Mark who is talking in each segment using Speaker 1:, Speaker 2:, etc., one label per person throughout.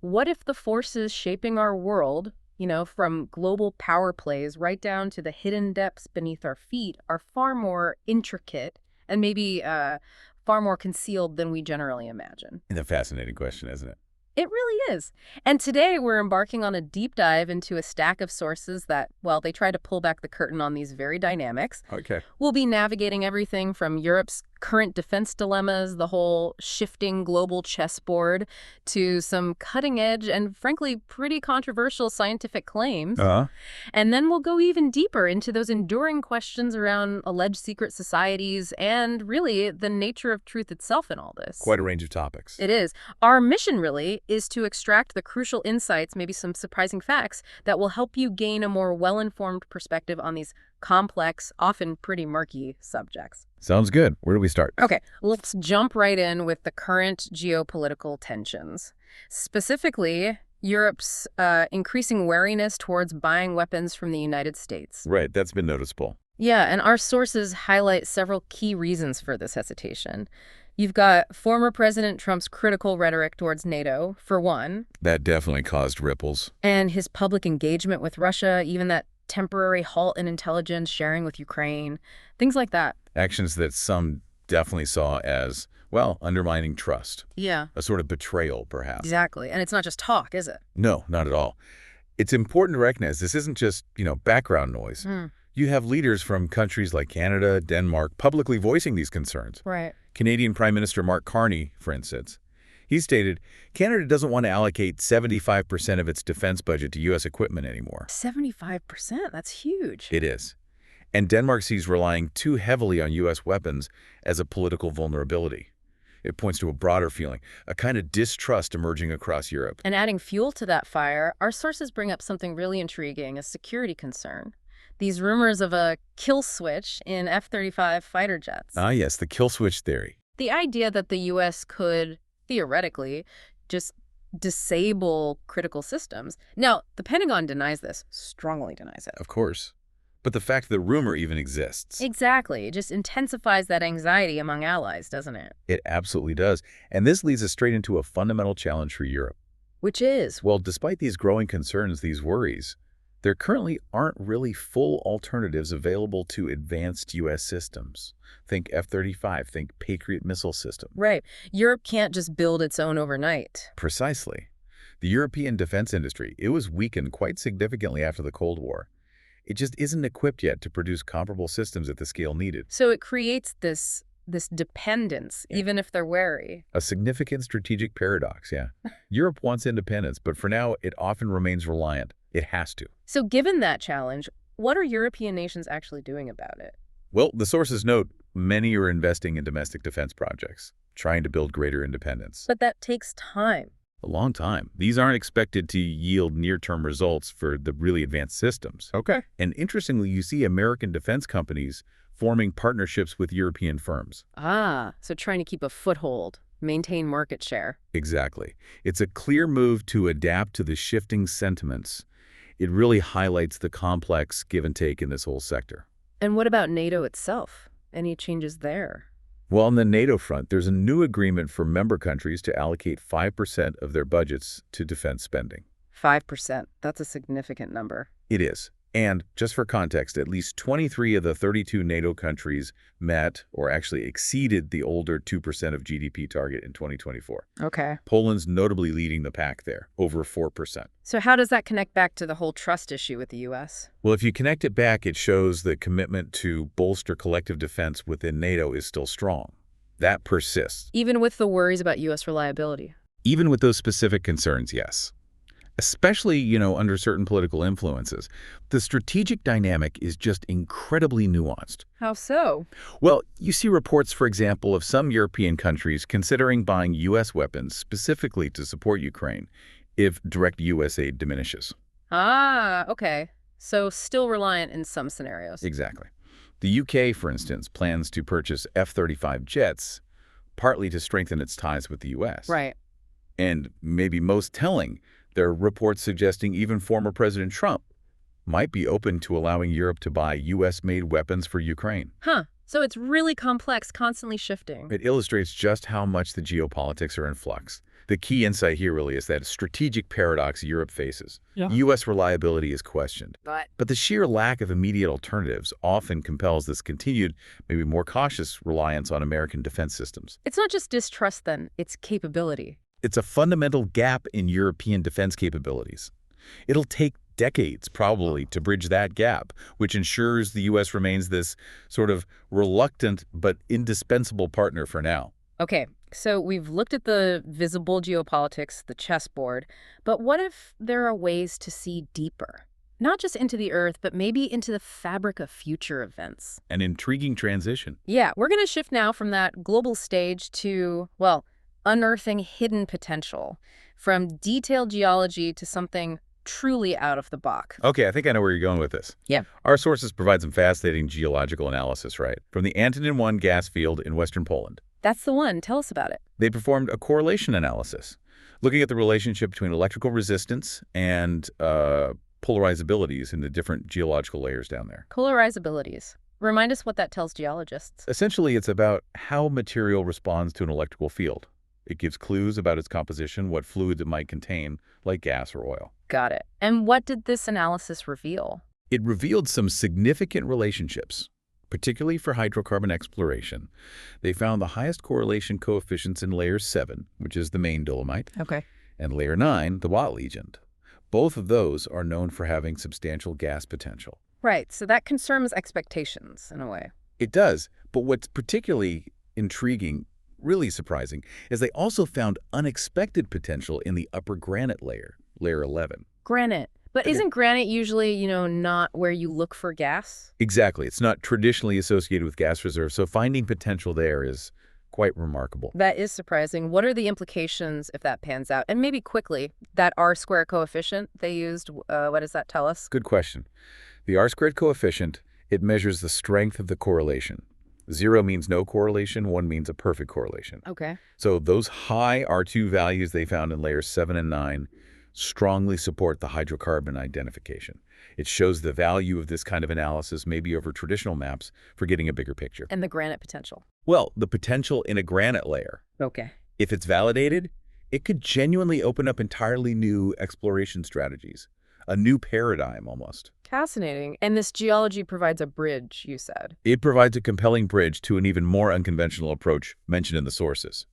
Speaker 1: What if the forces shaping our world, from global power plays right down to the hidden depths beneath our feet, are far more intricate and maybe far more concealed than we generally imagine?
Speaker 2: And a fascinating question, isn't it?
Speaker 1: It really is. And today we're embarking on a deep dive into a stack of sources that, well, they try to pull back the curtain on these very dynamics.
Speaker 2: Okay.
Speaker 1: We'll be navigating everything from Europe's current defense dilemmas, the whole shifting global chessboard, to some cutting edge and frankly pretty controversial scientific claims.
Speaker 2: Uh-huh.
Speaker 1: And then we'll go even deeper into those enduring questions around alleged secret societies and really the nature of truth itself in all this.
Speaker 2: Quite a range of topics.
Speaker 1: It is. Our mission really is to extract the crucial insights, maybe some surprising facts, that will help you gain a more well-informed perspective on these complex, often pretty murky subjects.
Speaker 2: Sounds good. Where do we start?
Speaker 1: Okay, let's jump right in with the current geopolitical tensions. Specifically, Europe's increasing wariness towards buying weapons from the United States.
Speaker 2: Right, that's been noticeable.
Speaker 1: Yeah, and our sources highlight several key reasons for this hesitation. You've got former President Trump's critical rhetoric towards NATO, for one,
Speaker 2: That definitely caused ripples.
Speaker 1: and his public engagement with Russia, even that temporary halt in intelligence sharing with Ukraine, things like that.
Speaker 2: Actions that some definitely saw as, well, undermining trust.
Speaker 1: Yeah,
Speaker 2: A sort of betrayal, perhaps.
Speaker 1: exactly. And it's not just talk, is it?
Speaker 2: No, not at all. It's important to recognize this isn't just, background noise. You have leaders from countries like Canada, Denmark, publicly voicing these concerns.
Speaker 1: Right.
Speaker 2: Canadian Prime Minister Mark Carney, for instance. He stated, Canada doesn't want to allocate 75% of its defense budget to U.S. equipment anymore.
Speaker 1: 75%? That's huge.
Speaker 2: It is. And Denmark sees relying too heavily on U.S. weapons as a political vulnerability. It points to a broader feeling, a kind of distrust emerging across Europe.
Speaker 1: And adding fuel to that fire, our sources bring up something really intriguing, a security concern. These rumors of a kill switch in F-35 fighter jets.
Speaker 2: Ah, yes, the kill switch theory.
Speaker 1: The idea that the U.S. could, theoretically, just disable critical systems. Now, the Pentagon denies this, strongly denies it.
Speaker 2: Of course. But the fact the rumor even exists.
Speaker 1: Exactly. It just intensifies that anxiety among allies, doesn't it?
Speaker 2: It absolutely does. And this leads us straight into a fundamental challenge for Europe.
Speaker 1: Which is,
Speaker 2: Well, despite these growing concerns, these worries, there currently aren't really full alternatives available to advanced U.S. systems. Think F-35, think Patriot missile system.
Speaker 1: right, Europe can't just build its own overnight.
Speaker 2: Precisely. The European defense industry, it was weakened quite significantly after the Cold War. It just isn't equipped yet to produce comparable systems at the scale needed.
Speaker 1: So it creates this dependence,
Speaker 2: Yeah.
Speaker 1: even if they're wary.
Speaker 2: A significant strategic paradox, yeah. Europe wants independence, but for now, it often remains reliant. It has to.
Speaker 1: So given that challenge, what are European nations actually doing about it?
Speaker 2: Well, the sources note many are investing in domestic defense projects, trying to build greater independence.
Speaker 1: But that takes time.
Speaker 2: A long time. These aren't expected to yield near-term results for the really advanced systems.
Speaker 1: Okay.
Speaker 2: And interestingly, you see American defense companies forming partnerships with European firms.
Speaker 1: Ah, so trying to keep a foothold, maintain market share.
Speaker 2: Exactly. It's a clear move to adapt to the shifting sentiments. It really highlights the complex give and take in this whole sector.
Speaker 1: And what about NATO itself? Any changes there?
Speaker 2: Well, on the NATO front, there's a new agreement for member countries to allocate 5% of their budgets to defense spending.
Speaker 1: 5%. That's a significant number.
Speaker 2: It is. And just for context, at least 23 of the 32 NATO countries met or actually exceeded the older 2% of GDP target in 2024.
Speaker 1: Okay.
Speaker 2: Poland's notably leading the pack there, over 4%.
Speaker 1: So how does that connect back to the whole trust issue with the U.S.?
Speaker 2: Well, if you connect it back, it shows the commitment to bolster collective defense within NATO is still strong. That persists.
Speaker 1: Even with the worries about U.S. reliability.
Speaker 2: Even with those specific concerns, yes. Especially, under certain political influences. The strategic dynamic is just incredibly nuanced.
Speaker 1: How so?
Speaker 2: Well, you see reports, for example, of some European countries considering buying U.S. weapons specifically to support Ukraine if direct U.S. aid diminishes.
Speaker 1: Ah, okay. So still reliant in some scenarios.
Speaker 2: Exactly. The U.K., for instance, plans to purchase F-35 jets, partly to strengthen its ties with the U.S.
Speaker 1: Right.
Speaker 2: And maybe most telling, there are reports suggesting even former President Trump might be open to allowing Europe to buy U.S.-made weapons for Ukraine.
Speaker 1: Huh. So it's really complex, constantly shifting.
Speaker 2: It illustrates just how much the geopolitics are in flux. The key insight here really is that strategic paradox Europe faces.
Speaker 3: Yeah.
Speaker 2: U.S. reliability is questioned.
Speaker 1: But
Speaker 2: But the sheer lack of immediate alternatives often compels this continued, maybe more cautious reliance on American defense systems.
Speaker 1: it's not just distrust then, it's capability.
Speaker 2: It's a fundamental gap in European defense capabilities. It'll take decades, probably, to bridge that gap, which ensures the U.S. remains this sort of reluctant but indispensable partner for now.
Speaker 1: Okay, so we've looked at the visible geopolitics, the chessboard, but what if there are ways to see deeper? Not just into the Earth, but maybe into the fabric of future events.
Speaker 2: An intriguing transition.
Speaker 1: Yeah, we're going to shift now from that global stage to, well, unearthing hidden potential, from detailed geology to something truly out of the box.
Speaker 2: Okay, I think I know where you're going with this.
Speaker 1: Yeah.
Speaker 2: Our sources provide some fascinating geological analysis, right? From the Antonin 1 gas field in western Poland.
Speaker 1: That's the one. Tell us about it.
Speaker 2: They performed a correlation analysis, looking at the relationship between electrical resistance and polarizabilities in the different geological layers down there.
Speaker 1: Polarizabilities. Remind us what that tells geologists.
Speaker 2: Essentially, it's about how material responds to an electrical field. It gives clues about its composition, what fluid it might contain, like gas or oil.
Speaker 1: Got it. And what did this analysis reveal?
Speaker 2: It revealed some significant relationships, particularly for hydrocarbon exploration. They found the highest correlation coefficients in layer 7, which is the main dolomite,
Speaker 1: Okay.
Speaker 2: and layer 9, the Watt Legend. Both of those are known for having substantial gas potential.
Speaker 1: Right, so that confirms expectations in a way.
Speaker 2: It does, but what's particularly intriguing, really surprising, is they also found unexpected potential in the upper granite layer, layer 11.
Speaker 1: Granite. But
Speaker 2: Okay.
Speaker 1: isn't granite usually, not where you look for gas?
Speaker 2: Exactly. It's not traditionally associated with gas reserves, so finding potential there is quite remarkable.
Speaker 1: That is surprising. What are the implications if that pans out? And maybe quickly, that R-square coefficient they used, what does that tell us?
Speaker 2: Good question. The R-squared coefficient, it measures the strength of the correlation. 0 means no correlation, 1 means a perfect correlation.
Speaker 1: Okay.
Speaker 2: So those high R2 values they found in layers 7 and 9 strongly support the hydrocarbon identification. It shows the value of this kind of analysis maybe over traditional maps for getting a bigger picture.
Speaker 1: And the granite potential.
Speaker 2: Well, the potential in a granite layer,
Speaker 1: Okay.
Speaker 2: if it's validated, it could genuinely open up entirely new exploration strategies, a new paradigm almost.
Speaker 1: Fascinating. And this geology provides a bridge, you said.
Speaker 2: It provides a compelling bridge to an even more unconventional approach mentioned in the sources,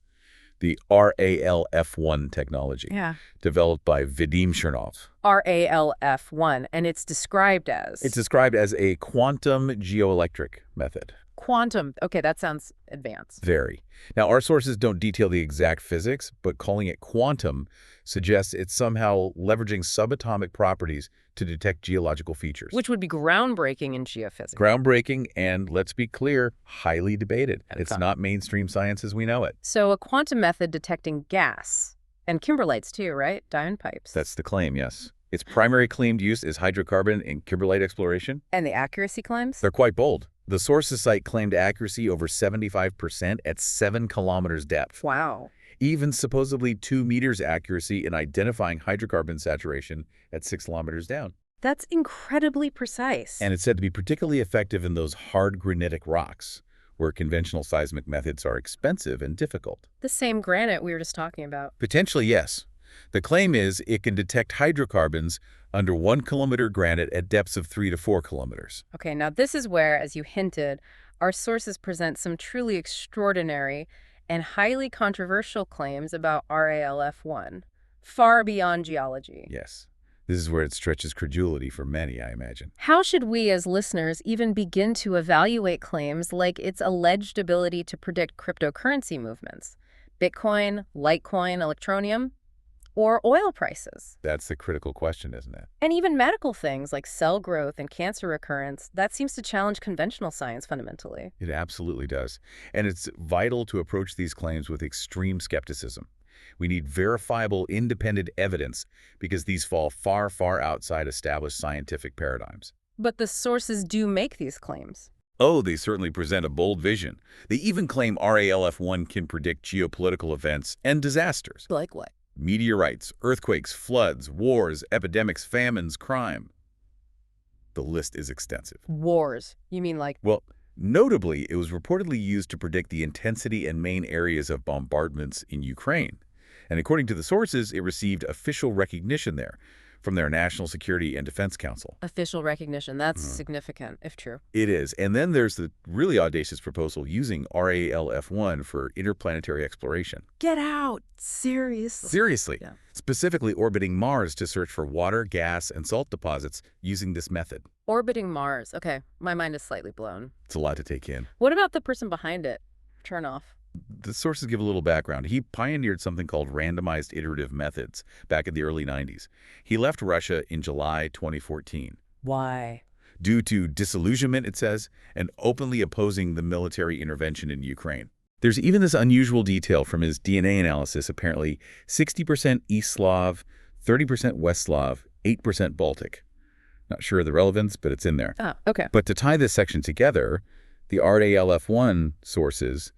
Speaker 2: the RALF1 technology,
Speaker 1: Yeah.
Speaker 2: developed by Vadim Chernov.
Speaker 1: RALF1, and it's described as?
Speaker 2: It's described as a quantum geoelectric method.
Speaker 1: Quantum. Okay, that sounds advanced.
Speaker 2: Very. Now, our sources don't detail the exact physics, but calling it quantum suggests it's somehow leveraging subatomic properties to detect geological features.
Speaker 1: Which would be groundbreaking in geophysics.
Speaker 2: Groundbreaking and, let's be clear, highly debated.
Speaker 1: At the
Speaker 2: It's
Speaker 1: time.
Speaker 2: not mainstream science as we know it.
Speaker 1: So a quantum method detecting gas. And kimberlites too, right? Diamond pipes.
Speaker 2: That's the claim, yes. Its primary claimed use is hydrocarbon in kimberlite exploration.
Speaker 1: And the accuracy claims?
Speaker 2: They're quite bold. The sources site claimed accuracy over 75% at 7 kilometers depth.
Speaker 1: Wow.
Speaker 2: Even supposedly 2 meters accuracy in identifying hydrocarbon saturation at 6 kilometers down.
Speaker 1: That's incredibly precise.
Speaker 2: And it's said to be particularly effective in those hard granitic rocks, where conventional seismic methods are expensive and difficult.
Speaker 1: the same granite we were just talking about.
Speaker 2: Potentially, yes. The claim is it can detect hydrocarbons under 1 kilometer granite at depths of 3 to 4 kilometers.
Speaker 1: Okay, now this is where, as you hinted, our sources present some truly extraordinary and highly controversial claims about RALF1, far beyond geology.
Speaker 2: Yes. This is where it stretches credulity for many, I imagine.
Speaker 1: How should we as listeners even begin to evaluate claims like its alleged ability to predict cryptocurrency movements? Bitcoin, Litecoin, Electronium, or oil prices?
Speaker 2: That's the critical question, isn't it?
Speaker 1: And even medical things like cell growth and cancer recurrence, that seems to challenge conventional science fundamentally.
Speaker 2: It absolutely does. And it's vital to approach these claims with extreme skepticism. We need verifiable, independent evidence because these fall far, far outside established scientific paradigms.
Speaker 1: But the sources do make these claims.
Speaker 2: Oh, they certainly present a bold vision. They even claim RALF1 can predict geopolitical events and disasters.
Speaker 1: Like what?
Speaker 2: Meteorites, earthquakes, floods, wars, epidemics, famines, crime. The list is extensive.
Speaker 1: Wars. You mean like...
Speaker 2: Well, notably, it was reportedly used to predict the intensity and main areas of bombardments in Ukraine. And according to the sources, it received official recognition there from their National Security and Defense Council.
Speaker 1: Official recognition. That's significant, if true.
Speaker 2: It is. And then there's the really audacious proposal using RALF-1 for interplanetary exploration.
Speaker 1: Get out!
Speaker 2: Seriously.
Speaker 1: Yeah.
Speaker 2: Specifically orbiting Mars to search for water, gas, and salt deposits using this method.
Speaker 1: Orbiting Mars. Okay, my mind is slightly blown.
Speaker 2: It's a lot to take in.
Speaker 1: What about the person behind it? Turn off.
Speaker 2: The sources give a little background. He pioneered something called randomized iterative methods back in the early 90s. He left Russia in July 2014.
Speaker 1: Why?
Speaker 2: Due to disillusionment, it says, and openly opposing the military intervention in Ukraine. There's even this unusual detail from his DNA analysis, apparently 60% East Slav, 30% West Slav, 8% Baltic. Not sure of the relevance, but it's in there.
Speaker 1: Oh, okay.
Speaker 2: But to tie this section together, the RALF-1 sources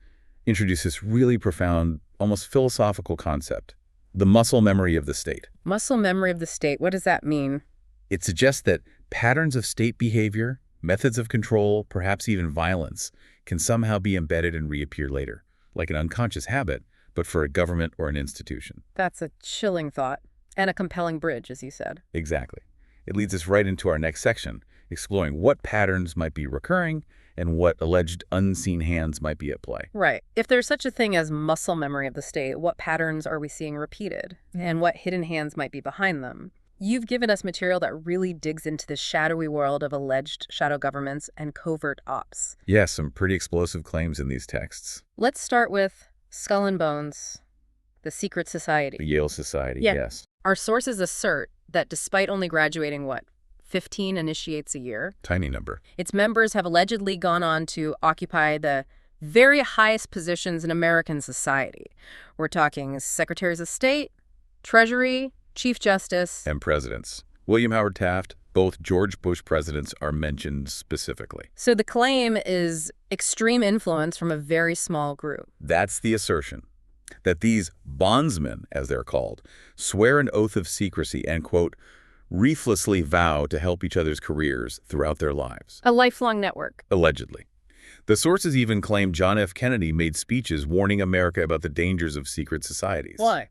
Speaker 2: introduce this really profound, almost philosophical concept, the muscle memory of the state.
Speaker 1: Muscle memory of the state. What does that mean?
Speaker 2: It suggests that patterns of state behavior, methods of control, perhaps even violence, can somehow be embedded and reappear later, like an unconscious habit, but for a government or an institution.
Speaker 1: That's a chilling thought. And a compelling bridge, as you said.
Speaker 2: Exactly. It leads us right into our next section, exploring what patterns might be recurring and what alleged unseen hands might be at play.
Speaker 1: Right. If there's such a thing as muscle memory of the state, what patterns are we seeing repeated? And what hidden hands might be behind them? You've given us material that really digs into the shadowy world of alleged shadow governments and covert ops.
Speaker 2: Yes, some pretty explosive claims in these texts.
Speaker 1: Let's start with Skull and Bones, the secret society.
Speaker 2: The Yale Society,
Speaker 1: Yeah.
Speaker 2: yes.
Speaker 1: Our sources assert that despite only graduating, 15 initiates a year,
Speaker 2: Tiny number.
Speaker 1: its members have allegedly gone on to occupy the very highest positions in American society. We're talking secretaries of state, treasury, chief justice.
Speaker 2: And presidents. William Howard Taft, both George Bush presidents are mentioned specifically.
Speaker 1: So the claim is extreme influence from a very small group.
Speaker 2: That's the assertion, that these bondsmen, as they're called, swear an oath of secrecy and, quote, ruthlessly vow to help each other's careers throughout their lives.
Speaker 1: A lifelong network.
Speaker 2: Allegedly. The sources even claim John F. Kennedy made speeches warning America about the dangers of secret societies.
Speaker 1: Why?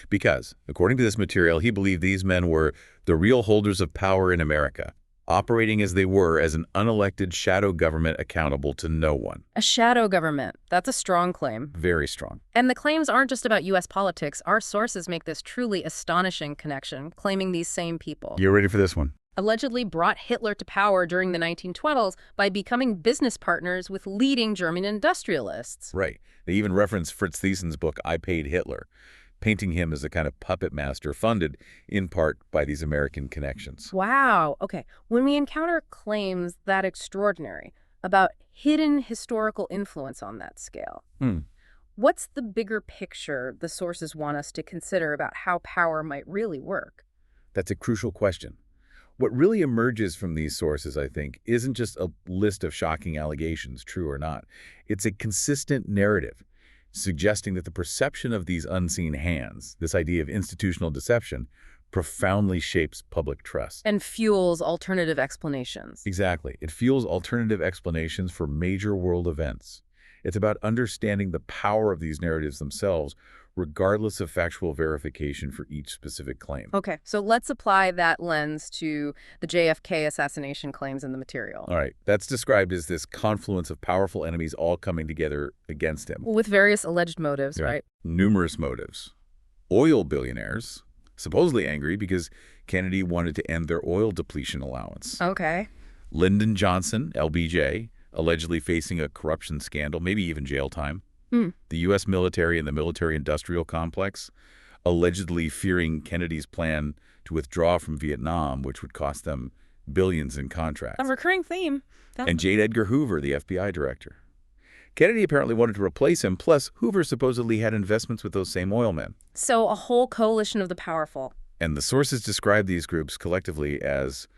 Speaker 2: Because, according to this material, he believed these men were the real holders of power in America, operating as they were as an unelected shadow government accountable to no one.
Speaker 1: A shadow government. That's a strong claim.
Speaker 2: Very strong.
Speaker 1: And the claims aren't just about U.S. politics. Our sources make this truly astonishing connection, claiming these same people
Speaker 2: You ready for this one?
Speaker 1: allegedly brought Hitler to power during the 1912s by becoming business partners with leading German industrialists.
Speaker 2: Right. They even reference Fritz Thiesen's book, I Paid Hitler, painting him as a kind of puppet master funded in part by these American connections.
Speaker 1: Wow. Okay. When we encounter claims that extraordinary about hidden historical influence on that scale, what's the bigger picture the sources want us to consider about how power might really work?
Speaker 2: That's a crucial question. What really emerges from these sources, I think, isn't just a list of shocking allegations, true or not. It's a consistent narrative suggesting that the perception of these unseen hands, this idea of institutional deception, profoundly shapes public trust.
Speaker 1: And fuels alternative explanations.
Speaker 2: Exactly. It fuels alternative explanations for major world events. It's about understanding the power of these narratives themselves, regardless of factual verification for each specific claim.
Speaker 1: Okay, so let's apply that lens to the JFK assassination claims in the material.
Speaker 2: All right. That's described as this confluence of powerful enemies all coming together against him.
Speaker 1: With various alleged motives, right?
Speaker 2: Numerous motives. Oil billionaires, supposedly angry because Kennedy wanted to end their oil depletion allowance.
Speaker 1: Okay.
Speaker 2: Lyndon Johnson, LBJ, allegedly facing a corruption scandal, maybe even jail time. The U.S. military and the military-industrial complex, allegedly fearing Kennedy's plan to withdraw from Vietnam, which would cost them billions in contracts.
Speaker 1: A recurring theme.
Speaker 2: And J. Edgar Hoover, the FBI director. Kennedy apparently wanted to replace him, plus Hoover supposedly had investments with those same oil men.
Speaker 1: So a whole coalition of the powerful.
Speaker 2: And the sources describe these groups collectively as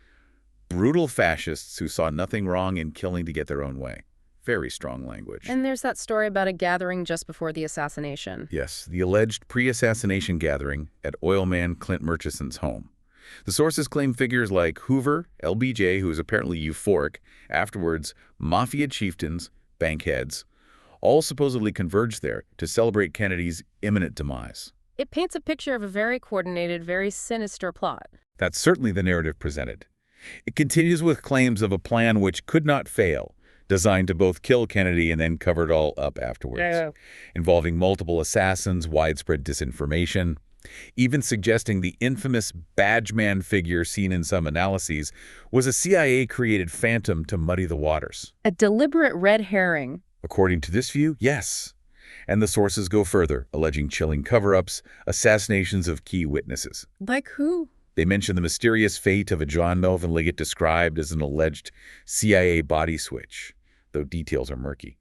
Speaker 2: brutal fascists who saw nothing wrong in killing to get their own way. Very strong language.
Speaker 1: And there's that story about a gathering just before the assassination.
Speaker 2: Yes, the alleged pre-assassination gathering at oilman Clint Murchison's home. The sources claim figures like Hoover, LBJ, who was apparently euphoric, afterwards mafia chieftains, bankheads, all supposedly converged there to celebrate Kennedy's imminent demise.
Speaker 1: It paints a picture of a very coordinated, very sinister plot.
Speaker 2: That's certainly the narrative presented. It continues with claims of a plan which could not fail, designed to both kill Kennedy and then cover it all up afterwards, involving multiple assassins, widespread disinformation, even suggesting the infamous Badgeman figure seen in some analyses was a CIA-created phantom to muddy the waters.
Speaker 1: A deliberate red herring.
Speaker 2: According to this view, yes. And the sources go further, alleging chilling cover-ups, assassinations of key witnesses.
Speaker 1: Like who?
Speaker 2: They mention the mysterious fate of a John Melvin Liggett described as an alleged CIA body switch, though details are murky.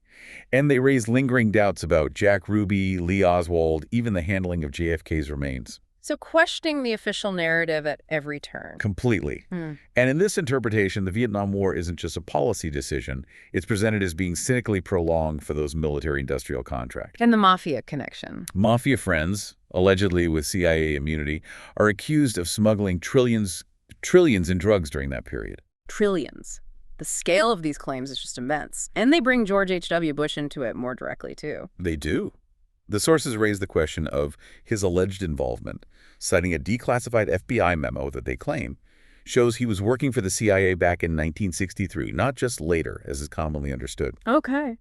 Speaker 2: And they raise lingering doubts about Jack Ruby, Lee Oswald, even the handling of JFK's remains.
Speaker 1: So questioning the official narrative at every turn.
Speaker 2: Completely. And in this interpretation, the Vietnam War isn't just a policy decision. It's presented as being cynically prolonged for those military-industrial contracts.
Speaker 1: And the mafia connection.
Speaker 2: Mafia friends, allegedly with CIA immunity, are accused of smuggling trillions in drugs during that period.
Speaker 1: Trillions. The scale of these claims is just immense. And they bring George H.W. Bush into it more directly, too.
Speaker 2: They do. The sources raise the question of his alleged involvement, citing a declassified FBI memo that they claim shows he was working for the CIA back in 1963, not just later, as is commonly understood.
Speaker 1: Okay.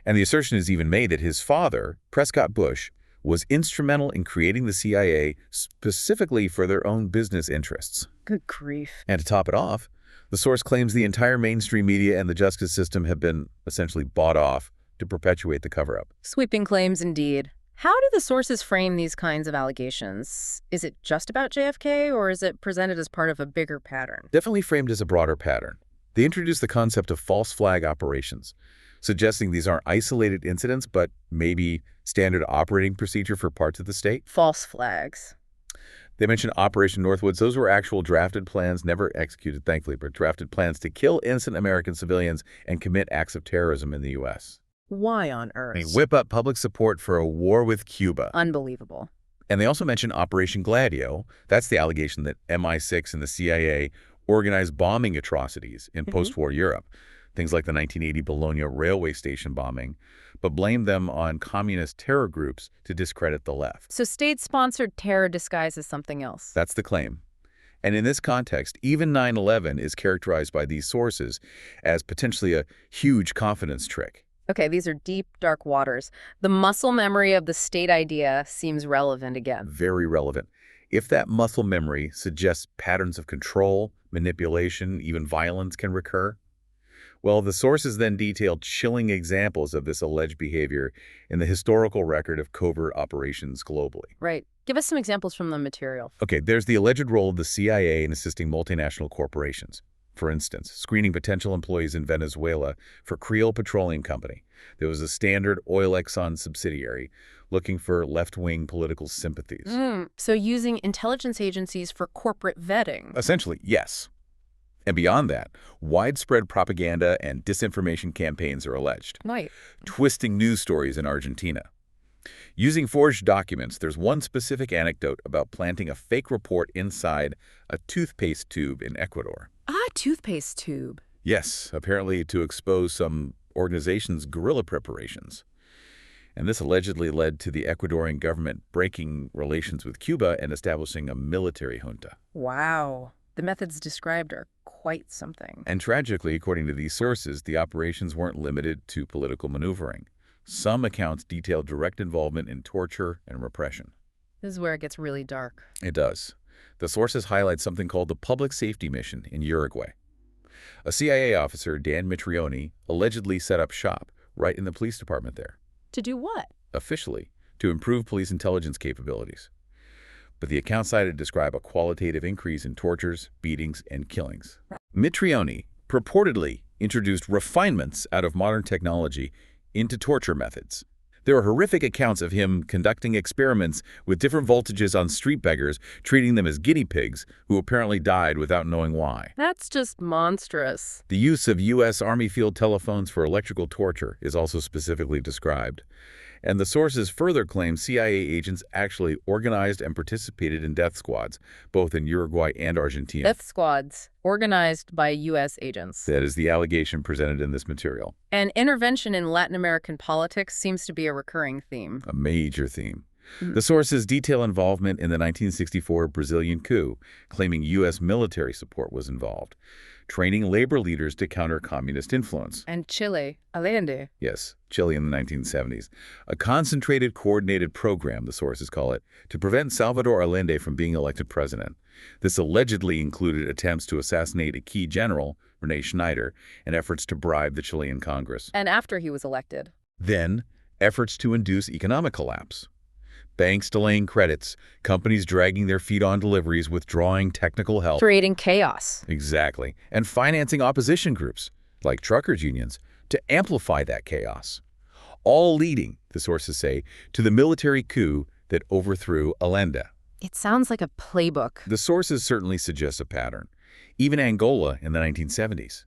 Speaker 2: And the assertion is even made that his father, Prescott Bush, was instrumental in creating the CIA specifically for their own business interests.
Speaker 1: Good grief.
Speaker 2: And to top it off, the source claims the entire mainstream media and the justice system have been essentially bought off to perpetuate the cover-up.
Speaker 1: Sweeping claims indeed. How do the sources frame these kinds of allegations? Is it just about JFK, or is it presented as part of a bigger pattern?
Speaker 2: Definitely framed as a broader pattern. They introduce the concept of false flag operations, suggesting these aren't isolated incidents, but maybe standard operating procedure for parts of the state.
Speaker 1: False flags.
Speaker 2: They mentioned Operation Northwoods. Those were actual drafted plans, never executed, thankfully, but drafted plans to kill innocent American civilians and commit acts of terrorism in the U.S.
Speaker 1: Why on earth?
Speaker 2: They whip up public support for a war with Cuba.
Speaker 1: Unbelievable.
Speaker 2: And they also mentioned Operation Gladio. That's the allegation that MI6 and the CIA organized bombing atrocities in post-war Europe, things like the 1980 Bologna railway station bombing, but blamed them on communist terror groups to discredit the left.
Speaker 1: So state-sponsored terror disguised as something else.
Speaker 2: That's the claim. And in this context, even 9/11 is characterized by these sources as potentially a huge confidence trick.
Speaker 1: Okay, these are deep, dark waters. The muscle memory of the state idea seems relevant again.
Speaker 2: Very relevant. If that muscle memory suggests patterns of control, manipulation, even violence can recur, well, the sources then detailed chilling examples of this alleged behavior in the historical record of covert operations globally.
Speaker 1: Right. Give us some examples from the material.
Speaker 2: Okay, there's the alleged role of the CIA in assisting multinational corporations. For instance, screening potential employees in Venezuela for Creole Petroleum Company. There was a Standard Oil Exxon subsidiary looking for left-wing political sympathies.
Speaker 1: So using intelligence agencies for corporate vetting.
Speaker 2: Essentially, yes. And beyond that, widespread propaganda and disinformation campaigns are alleged.
Speaker 1: Right.
Speaker 2: Twisting news stories in Argentina. Using forged documents, there's one specific anecdote about planting a fake report inside a toothpaste tube in Ecuador.
Speaker 1: Toothpaste tube.
Speaker 2: Yes, apparently to expose some organization's guerrilla preparations. And this allegedly led to the Ecuadorian government breaking relations with Cuba and establishing a military junta.
Speaker 1: Wow. The methods described are quite something.
Speaker 2: And tragically, according to these sources, the operations weren't limited to political maneuvering. Some accounts detail direct involvement in torture and repression.
Speaker 1: This is where it gets really dark.
Speaker 2: It does. The sources highlight something called the Public Safety Mission in Uruguay. A CIA officer, Dan Mitrione, allegedly set up shop right in the police department there.
Speaker 1: To do what?
Speaker 2: Officially, to improve police intelligence capabilities. But the account cited describe a qualitative increase in tortures, beatings, and killings. Mitrione purportedly introduced refinements out of modern technology into torture methods. There are horrific accounts of him conducting experiments with different voltages on street beggars, treating them as guinea pigs, who apparently died without knowing why.
Speaker 1: That's just monstrous.
Speaker 2: The use of U.S. Army field telephones for electrical torture is also specifically described. And the sources further claim CIA agents actually organized and participated in death squads, both in Uruguay and Argentina.
Speaker 1: Death squads organized by U.S. agents.
Speaker 2: That is the allegation presented in this material.
Speaker 1: And intervention in Latin American politics seems to be a recurring theme.
Speaker 2: A major theme. The sources detail involvement in the 1964 Brazilian coup, claiming U.S. military support was involved, training labor leaders to counter communist influence.
Speaker 1: And Chile, Allende.
Speaker 2: Yes, Chile in the 1970s. A concentrated, coordinated program, the sources call it, to prevent Salvador Allende from being elected president. This allegedly included attempts to assassinate a key general, René Schneider, and efforts to bribe the Chilean Congress.
Speaker 1: And after he was elected.
Speaker 2: Then, efforts to induce economic collapse. Banks delaying credits, companies dragging their feet on deliveries, withdrawing technical help.
Speaker 1: Creating chaos.
Speaker 2: Exactly. And financing opposition groups, like truckers' unions, to amplify that chaos. All leading, the sources say, to the military coup that overthrew Allende.
Speaker 1: It sounds like a playbook.
Speaker 2: The sources certainly suggest a pattern. Even Angola in the 1970s.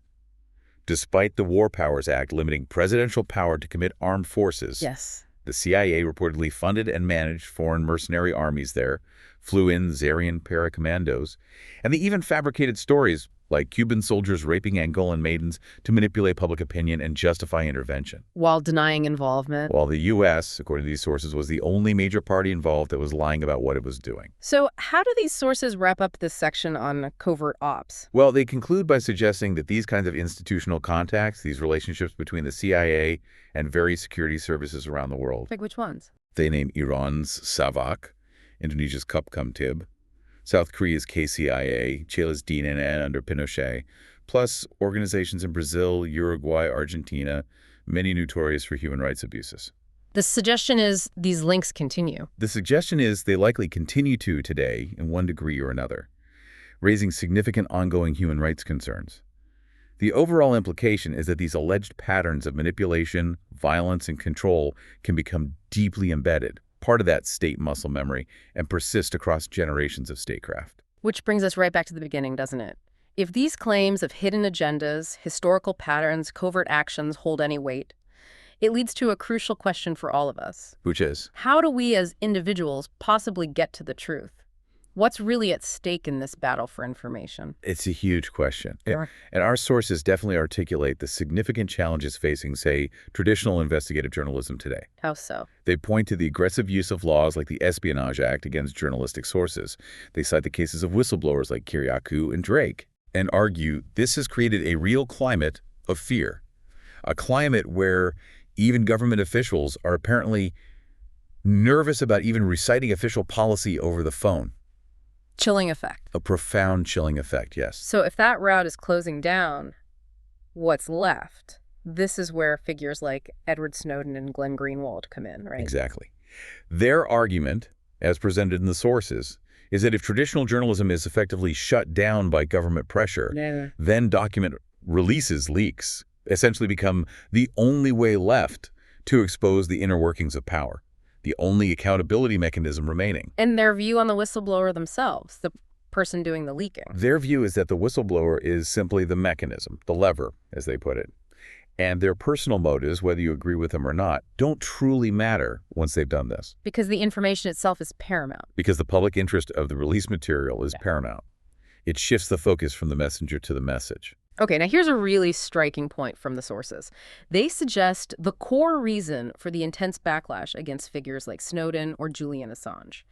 Speaker 2: Despite the War Powers Act limiting presidential power to commit armed forces,
Speaker 1: Yes.
Speaker 2: the CIA reportedly funded and managed foreign mercenary armies there, flew in Zairian paracommandos, and they even fabricated stories like Cuban soldiers raping Angolan maidens to manipulate public opinion and justify intervention.
Speaker 1: While denying involvement.
Speaker 2: While the U.S., according to these sources, was the only major party involved that was lying about what it was doing.
Speaker 1: So how do these sources wrap up this section on covert ops?
Speaker 2: Well, they conclude by suggesting that these kinds of institutional contacts, these relationships between the CIA and various security services around the world.
Speaker 1: Like which ones?
Speaker 2: They name Iran's SAVAK, Indonesia's Kupcomtib, South Korea's KCIA, Chile's DNN under Pinochet, plus organizations in Brazil, Uruguay, Argentina, many notorious for human rights abuses.
Speaker 1: The suggestion is these links continue.
Speaker 2: The suggestion is they likely continue to today in one degree or another, raising significant ongoing human rights concerns. The overall implication is that these alleged patterns of manipulation, violence, and control can become deeply embedded, part of that state muscle memory, and persist across generations of statecraft.
Speaker 1: Which brings us right back to the beginning, doesn't it? If these claims of hidden agendas, historical patterns, covert actions hold any weight, it leads to a crucial question for all of us.
Speaker 2: Which is?
Speaker 1: How do we as individuals possibly get to the truth? What's really at stake in this battle for information?
Speaker 2: It's a huge question.
Speaker 1: Sure.
Speaker 2: And our sources definitely articulate the significant challenges facing, say, traditional investigative journalism today.
Speaker 1: How so?
Speaker 2: They point to the aggressive use of laws like the Espionage Act against journalistic sources. They cite the cases of whistleblowers like Kiriakou and Drake, and argue this has created a real climate of fear, a climate where even government officials are apparently nervous about even reciting official policy over the phone.
Speaker 1: Chilling effect.
Speaker 2: A profound chilling effect, yes.
Speaker 1: So if that route is closing down, what's left? This is where figures like Edward Snowden and Glenn Greenwald come in, right?
Speaker 2: Exactly. Their argument, as presented in the sources, is that if traditional journalism is effectively shut down by government pressure, then document releases, leaks, essentially become the only way left to expose the inner workings of power, the only accountability mechanism remaining.
Speaker 1: And their view on the whistleblower themselves, the person doing the leaking.
Speaker 2: Their view is that the whistleblower is simply the mechanism, the lever, as they put it. And their personal motives, whether you agree with them or not, don't truly matter once they've done this.
Speaker 1: Because the information itself is paramount.
Speaker 2: Because the public interest of the released material is paramount. It shifts the focus from the messenger to the message.
Speaker 1: Okay, now here's a really striking point from the sources. They suggest the core reason for the intense backlash against figures like Snowden or Julian Assange.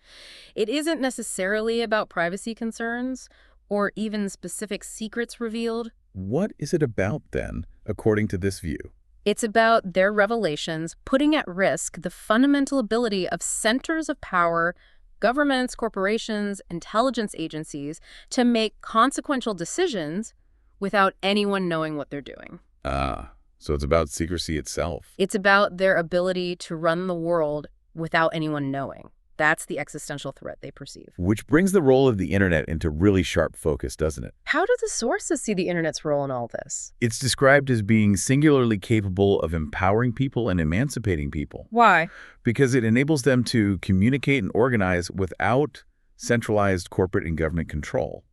Speaker 1: It isn't necessarily about privacy concerns or even specific secrets revealed.
Speaker 2: What is it about, then, according to this view?
Speaker 1: It's about their revelations putting at risk the fundamental ability of centers of power, governments, corporations, intelligence agencies to make consequential decisions without anyone knowing what they're doing.
Speaker 2: Ah, so it's about secrecy itself.
Speaker 1: It's about their ability to run the world without anyone knowing. That's the existential threat they perceive.
Speaker 2: Which brings the role of the internet into really sharp focus, doesn't it?
Speaker 1: How do the sources see the internet's role in all this?
Speaker 2: It's described as being singularly capable of empowering people and emancipating people.
Speaker 1: Why?
Speaker 2: Because it enables them to communicate and organize without centralized corporate and government control.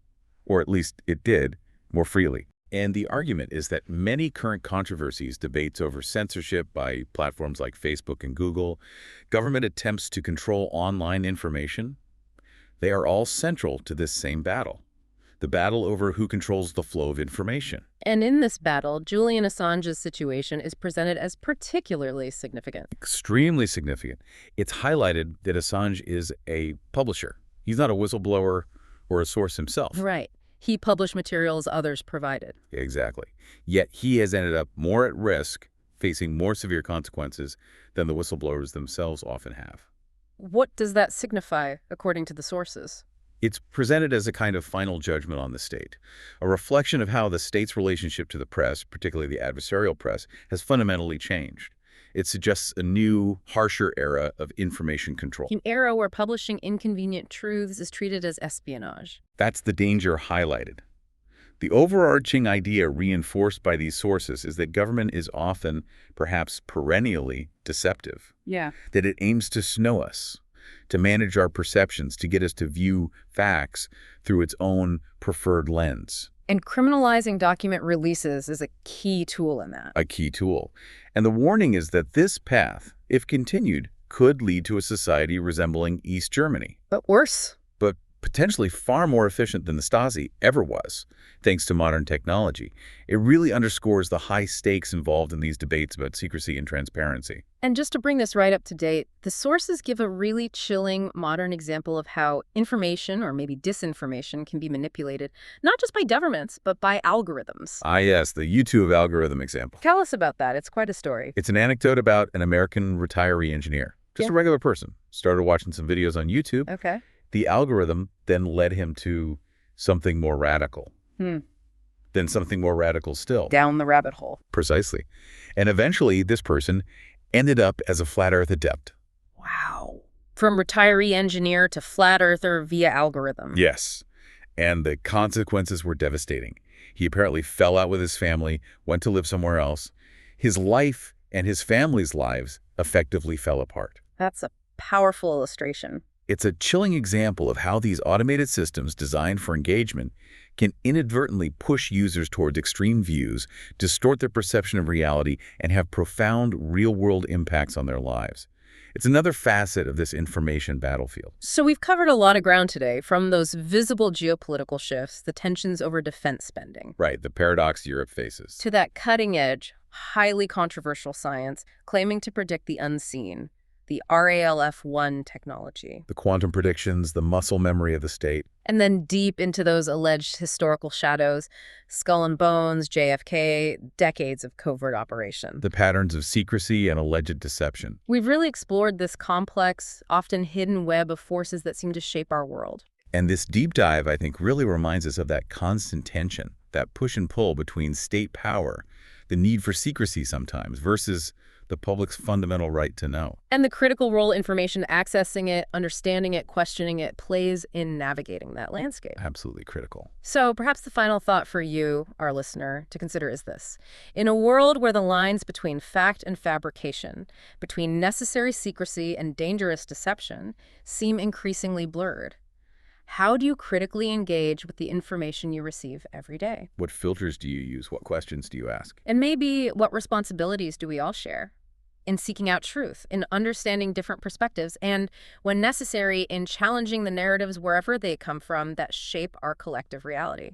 Speaker 2: Or at least it did, more freely. And the argument is that many current controversies, debates over censorship by platforms like Facebook and Google, government attempts to control online information, they are all central to this same battle. the battle over who controls the flow of information.
Speaker 1: And in this battle, Julian Assange's situation is presented as particularly significant.
Speaker 2: Extremely significant. It's highlighted that Assange is a publisher. He's not a whistleblower or a source himself.
Speaker 1: Right. He published materials others provided.
Speaker 2: Exactly. Yet he has ended up more at risk, facing more severe consequences than the whistleblowers themselves often have.
Speaker 1: What does that signify, according to the sources?
Speaker 2: It's presented as a kind of final judgment on the state, a reflection of how the state's relationship to the press, particularly the adversarial press, has fundamentally changed. It suggests a new, harsher era of information control.
Speaker 1: An era where publishing inconvenient truths is treated as espionage.
Speaker 2: That's the danger highlighted. The overarching idea reinforced by these sources is that government is often, perhaps perennially, deceptive.
Speaker 1: Yeah.
Speaker 2: That it aims to snow us, to manage our perceptions, to get us to view facts through its own preferred lens.
Speaker 1: And criminalizing document releases is a key tool in that.
Speaker 2: A key tool. And the warning is that this path, if continued, could lead to a society resembling East Germany.
Speaker 1: But worse.
Speaker 2: But potentially far more efficient than the Stasi ever was, thanks to modern technology. It really underscores the high stakes involved in these debates about secrecy and transparency.
Speaker 1: And just to bring this right up to date, the sources give a really chilling modern example of how information, or maybe disinformation, can be manipulated, not just by governments, but by algorithms.
Speaker 2: Ah, yes, the YouTube algorithm example.
Speaker 1: Tell us about that. It's quite a story.
Speaker 2: It's an anecdote about an American retiree engineer, just a regular person. Started watching some videos on YouTube.
Speaker 1: Okay.
Speaker 2: The algorithm then led him to something more radical. Then something more radical still.
Speaker 1: Down the rabbit hole.
Speaker 2: Precisely. And eventually, this person ended up as a flat Earth adept.
Speaker 1: Wow. From retiree engineer to flat earther via algorithm.
Speaker 2: Yes. And the consequences were devastating. He apparently fell out with his family, went to live somewhere else. His life and his family's lives effectively fell apart.
Speaker 1: That's a powerful illustration.
Speaker 2: It's a chilling example of how these automated systems designed for engagement can inadvertently push users towards extreme views, distort their perception of reality, and have profound real-world impacts on their lives. It's another facet of this information battlefield.
Speaker 1: So we've covered a lot of ground today, from those visible geopolitical shifts, the tensions over defense spending.
Speaker 2: Right, the paradox Europe faces.
Speaker 1: To that cutting-edge, highly controversial science claiming to predict the unseen, the RALF1 technology.
Speaker 2: The quantum predictions, the muscle memory of the state.
Speaker 1: And then deep into those alleged historical shadows, Skull and Bones, JFK, decades of covert operation.
Speaker 2: The patterns of secrecy and alleged deception.
Speaker 1: We've really explored this complex, often hidden web of forces that seem to shape our world.
Speaker 2: And this deep dive, I think, really reminds us of that constant tension, that push and pull between state power, the need for secrecy sometimes, versus the public's fundamental right to know.
Speaker 1: And the critical role information accessing it, understanding it, questioning it plays in navigating that landscape.
Speaker 2: Absolutely critical.
Speaker 1: So perhaps the final thought for you, our listener, to consider is this. In a world where the lines between fact and fabrication, between necessary secrecy and dangerous deception, seem increasingly blurred, how do you critically engage with the information you receive every day?
Speaker 2: What filters do you use? What questions do you ask?
Speaker 1: And maybe what responsibilities do we all share in seeking out truth, in understanding different perspectives, and, when necessary, in challenging the narratives wherever they come from that shape our collective reality?